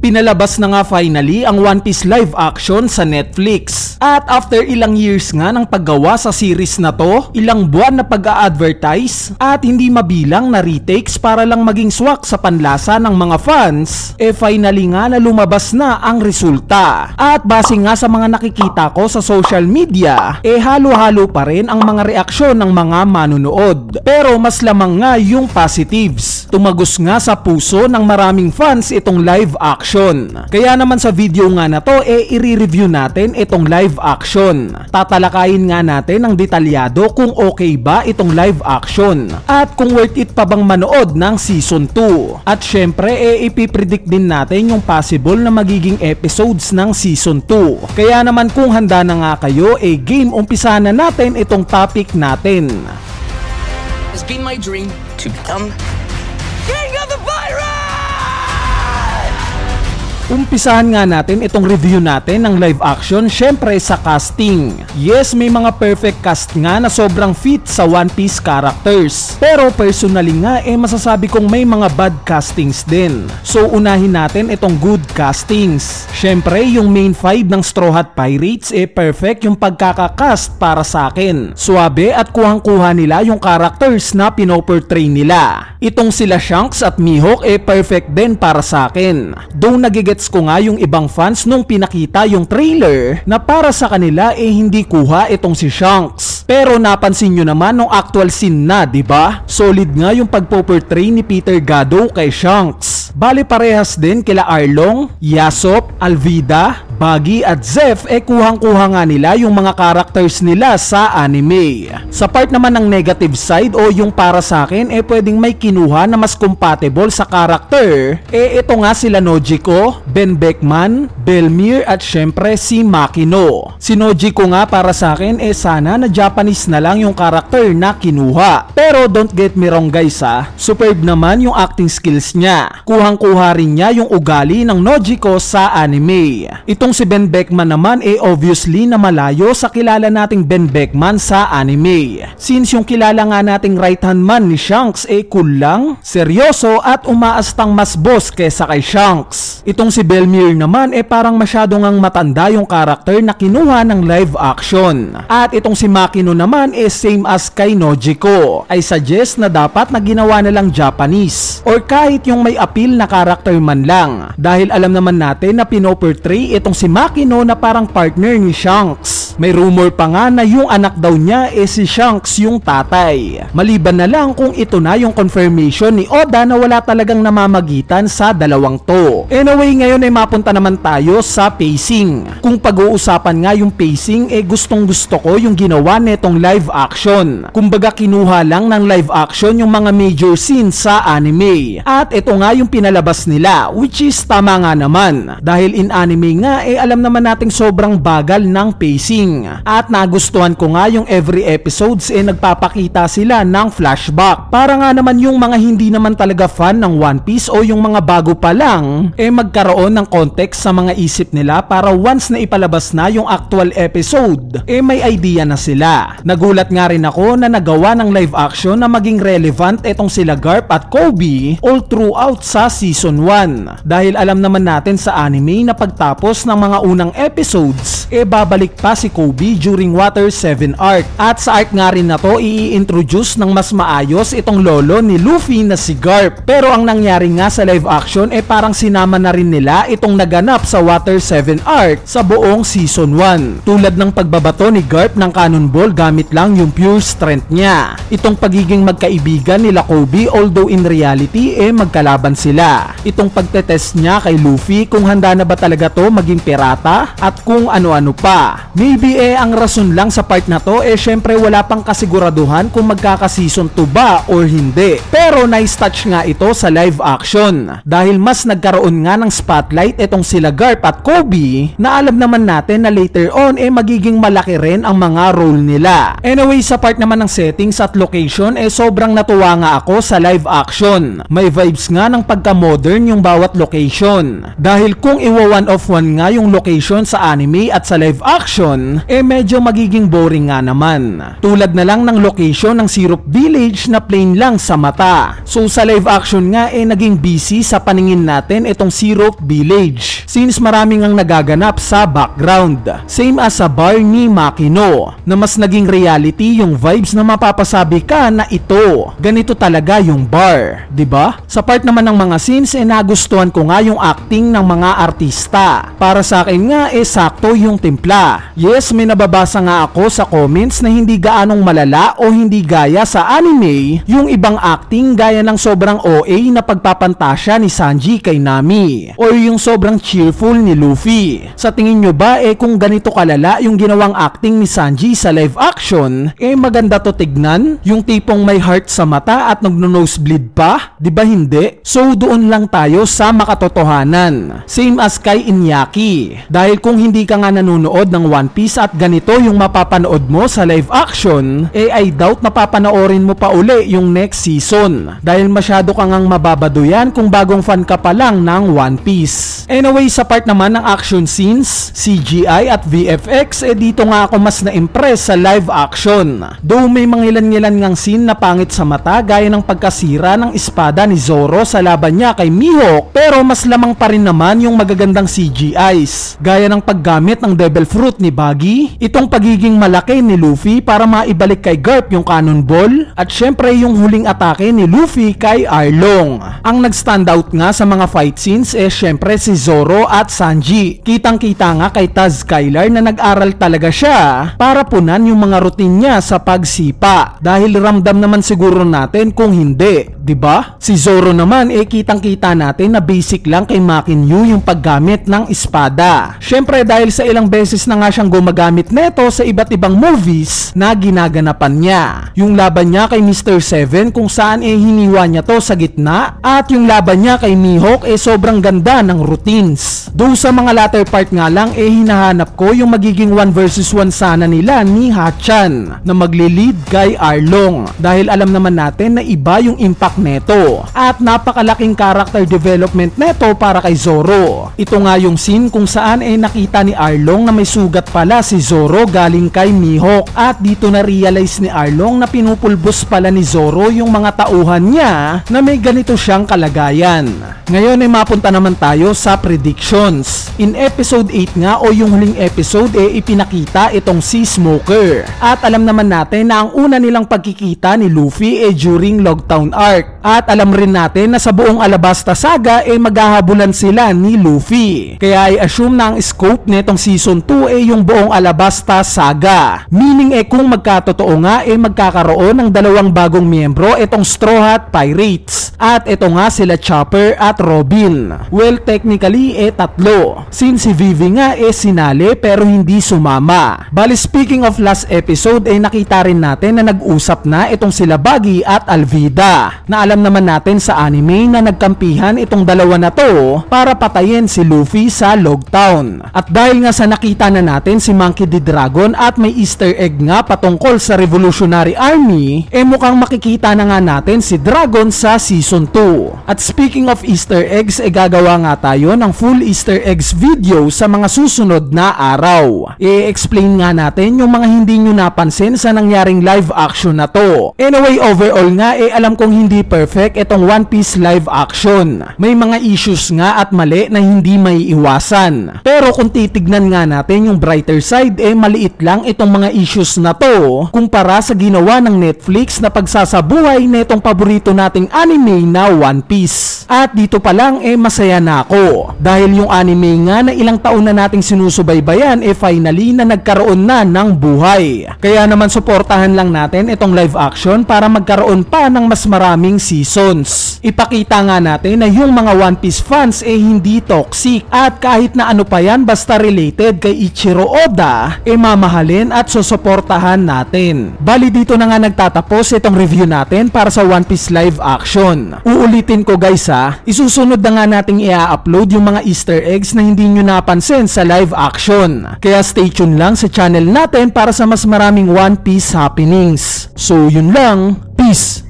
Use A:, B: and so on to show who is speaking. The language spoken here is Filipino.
A: Pinalabas na nga finally ang One Piece live action sa Netflix. At after ilang years nga ng paggawa sa series na to, ilang buwan na pag-a-advertise at hindi mabilang na retakes para lang maging swak sa panlasa ng mga fans, finally nga na lumabas na ang resulta. At base nga sa mga nakikita ko sa social media, halo-halo pa rin ang mga reaksyon ng mga manunood. Pero mas lamang nga yung positives. Tumagos nga sa puso ng maraming fans itong live action. Kaya naman sa video nga na to, i-review natin itong live action. Tatalakayin nga natin ng detalyado kung okay ba itong live action at kung worth it pa bang manood ng season 2. At syempre, ipipredict din natin yung possible na magiging episodes ng season 2. Kaya naman kung handa na nga kayo, game, umpisa na natin itong topic natin.
B: It's been my dream to become King of the Pirates!
A: Umpisahan nga natin itong review natin ng live action syempre sa casting. Yes, may mga perfect cast nga na sobrang fit sa One Piece characters. Pero personally nga masasabi kong may mga bad castings din. So unahin natin itong good castings. Syempre yung main 5 ng Straw Hat Pirates perfect yung pagkakakast para sa akin. Suabe at kuhang-kuha nila yung characters na pinoportray nila. Itong sila Shanks at Mihawk perfect din para sa akin. Though nagigets ko nga yung ibang fans nung pinakita yung trailer na para sa kanila hindi kuha itong si Shanks. Pero napansin nyo naman nung actual scene na, diba? Solid nga yung pagpoportray ni Peter Gado kay Shanks. Bali parehas din kila Arlong, Yasop, Alvida, Buggy at Zeph kuhang-kuha nga nila yung mga characters nila sa anime. Sa part naman ng negative side o yung para sa akin pwedeng may kinuha na mas compatible sa character ito nga sila Nojiko, Ben Beckman, Belmir at syempre si Makino. Si Nojiko nga para sa akin sana na Japanese na lang yung character na kinuha. Pero don't get me wrong guys superb naman yung acting skills niya. Kuhang-kuha rin niya yung ugali ng Nojiko sa anime. Itong si Ben Beckman naman obviously na malayo sa kilala nating Ben Beckman sa anime. Since yung kilala nga nating right hand man ni Shanks cool lang, seryoso at umaastang mas boss kesa kay Shanks. Itong si Belmir naman parang masyado ngang matanda yung character na kinuha ng live action. At itong si Makino naman same as kay Nojiko. I suggest na dapat na ginawa na lang Japanese or kahit yung may appeal na character man lang. Dahil alam naman natin na pinoportray itong si Makino na parang partner ni Shanks. May rumor pa nga na yung anak daw niya si Shanks yung tatay. Maliban na lang kung ito na yung confirmation ni Oda na wala talagang namamagitan sa dalawang to. Anyway, ngayon mapunta naman tayo sa pacing. Kung pag-uusapan nga yung pacing gustong gusto ko yung ginawa netong live action. Kumbaga kinuha lang ng live action yung mga major scenes sa anime. At ito nga yung pinalabas nila, which is tama nga naman. Dahil in anime nga alam naman nating sobrang bagal ng pacing. At nagustuhan ko nga yung every episodes nagpapakita sila ng flashback. Para nga naman yung mga hindi naman talaga fan ng One Piece o yung mga bago pa lang magkaroon ng context sa mga isip nila para once na ipalabas na yung actual episode may idea na sila. Nagulat nga rin ako na nagawa ng live action na maging relevant itong sila Garp at Kobe all throughout sa season 1. Dahil alam naman natin sa anime na pagtapos ng mga unang episodes babalik pa si Kobe during Water 7 arc. At sa arc nga rin na to i-introduce ng mas maayos itong lolo ni Luffy na si Garp. Pero ang nangyari nga sa live action parang sinama na rin nila itong naganap sa Water 7 arc sa buong season 1. Tulad ng pagbabato ni Garp ng cannonball gamit lang yung pure strength niya. Itong pagiging magkaibigan nila Kobe although in reality magkalaban sila. Itong pagtetest niya kay Luffy kung handa na ba talaga to maging pirata at kung ano-ano pa. Maybe ang rason lang sa part na to syempre wala pang kasiguraduhan kung magkaka-season 2 ba or hindi. Pero nice touch nga ito sa live action dahil mas nagkaroon nga ng spotlight itong sila Garp at Kobe na alam naman natin na later on magiging malaki rin ang mga role nila. Anyway, sa part naman ng settings at location sobrang natuwa nga ako sa live action. May vibes nga ng pagka-modern yung bawat location. Dahil kung iwa one of one nga nga yung location sa anime at sa live action, medyo magiging boring nga naman. Tulad na lang ng location ng Syrup Village na plain lang sa mata. So sa live action nga naging busy sa paningin natin itong Syrup Village, since maraming ang nagaganap sa background. Same as sa bar ni Makino, na mas naging reality yung vibes na mapapasabi ka na ito, ganito talaga yung bar, 'di ba? Sa part naman ng mga scenes nagustuhan ko nga yung acting ng mga artista. Para sa akin nga sakto yung timpla. Yes, may nababasa nga ako sa comments na hindi gaanong malala o hindi gaya sa anime yung ibang acting, gaya ng sobrang OA na pagpapantasya ni Sanji kay Nami, or yung sobrang cheerful ni Luffy. Sa tingin nyo ba kung ganito kalala yung ginawang acting ni Sanji sa live action, maganda to tignan? Yung tipong may heart sa mata at nagno-nosebleed pa? Di ba hindi? So doon lang tayo sa makatotohanan. Same as kay Iñaki. Dahil kung hindi ka nga nanonood ng One Piece at ganito yung mapapanood mo sa live action, I doubt na papanoorin mo pa uli yung next season. Dahil masyado kang ang mababaduyan kung bagong fan ka pa lang ng One Piece. Anyway, sa part naman ng action scenes, CGI at VFX, dito nga ako mas na-impress sa live action. Though may mga ilan-ilan ngang scene na pangit sa mata, gaya ng pagkasira ng espada ni Zoro sa laban niya kay Mihawk, pero mas lamang pa rin naman yung magagandang CGIs, gaya ng paggamit ng Devil Fruit ni Buggy, itong pagiging malaki ni Luffy para maibalik kay Garp yung Cannonball, at syempre yung huling atake ni Luffy kay Arlong. Ang nag-stand out nga sa mga fight scenes syempre si Zoro at Sanji. Kitang-kita nga kay Taz Skylar na nag-aral talaga siya para punan yung mga routine niya sa pagsipa, dahil ramdam naman siguro natin kung hindi, 'di ba? Si Zoro naman kitang-kita natin na basic lang kay Makinyu yung paggamit ng espada. Syempre dahil sa ilang beses na nga siyang gumagamit neto sa iba't ibang movies na ginaganapan niya. Yung laban niya kay Mr. Seven kung saan hiniwa niya to sa gitna, at yung laban niya kay Mihawk sobrang ganda ng routines. Doon sa mga latter part nga lang hinahanap ko yung magiging 1 versus 1 sana nila ni Hachan na magli-lead kay Arlong, dahil alam naman natin na iba yung impact neto at napakalaking character development neto para kay Zoro. Ito nga yung scene kung saan nakita ni Arlong na may sugat pala si Zoro galing kay Mihawk, at dito na realize ni Arlong na pinupulbos pala ni Zoro yung mga tauhan niya na may ganito siyang kalagayan. Ngayon mapunta naman tayo sa predictions. In episode 8 nga o yung huling episode ipinakita itong si Smoker, at alam naman natin na ang una nilang pagkikita ni Luffy during Logtown arc, at alam rin natin na sa buong Alabasta Saga maghahabulan sila ni Luffy. Kaya i-assume na ang scope nitong season 2 yung buong Alabasta Saga, meaning kung magkatotoo nga magkakaroon ng dalawang bagong miyembro itong Straw Hat Pirates, at ito nga sila Chopper at Robin. Well, technically tatlo, since si Vivi nga sinali pero hindi sumama. Bali, speaking of last episode nakita rin natin na nag-usap na itong sila Buggy at Alvida, na alam naman natin sa anime na nagkampihan itong dalawa na to para patayin si Luffy sa Logtown. At dahil nga sa nakita na natin si Monkey D. Dragon at may Easter egg nga patungkol sa Revolutionary Army, mukhang makikita na nga natin si Dragon sa season 2. At speaking of Easter eggs, gagawa nga tayo ng full Easter eggs video sa mga susunod na araw. I-explain nga natin yung mga hindi nyo napansin sa nangyaring live action na to. Anyway, overall nga alam kong hindi perfect itong One Piece live action. May mga issues nga at mali na hindi maiiwasan. Pero kung titignan nga natin yung brighter side, maliit lang itong mga issues na to kumpara sa ginawa ng Netflix na pagsasabuhay na itong paborito nating anime na One Piece. At dito pa lang masaya na ako, dahil yung anime nga na ilang taon na nating sinusubaybayan finally na nagkaroon na ng buhay. Kaya naman suportahan lang natin itong live action para magkaroon pa ng mas maraming seasons. Ipakita nga natin na yung mga One Piece fans hindi toxic, at kahit na ano pa yan basta related kay Ichiro Oda mamahalin at susuportahan natin. Bali, dito na nga nagtatapos itong review natin para sa One Piece live action. Uulitin ko guys isusunod na nga nating i-upload yung mga Easter eggs na hindi nyo napansin sa live action. Kaya stay tuned lang sa channel natin para sa mas maraming One Piece happenings. So yun lang, peace!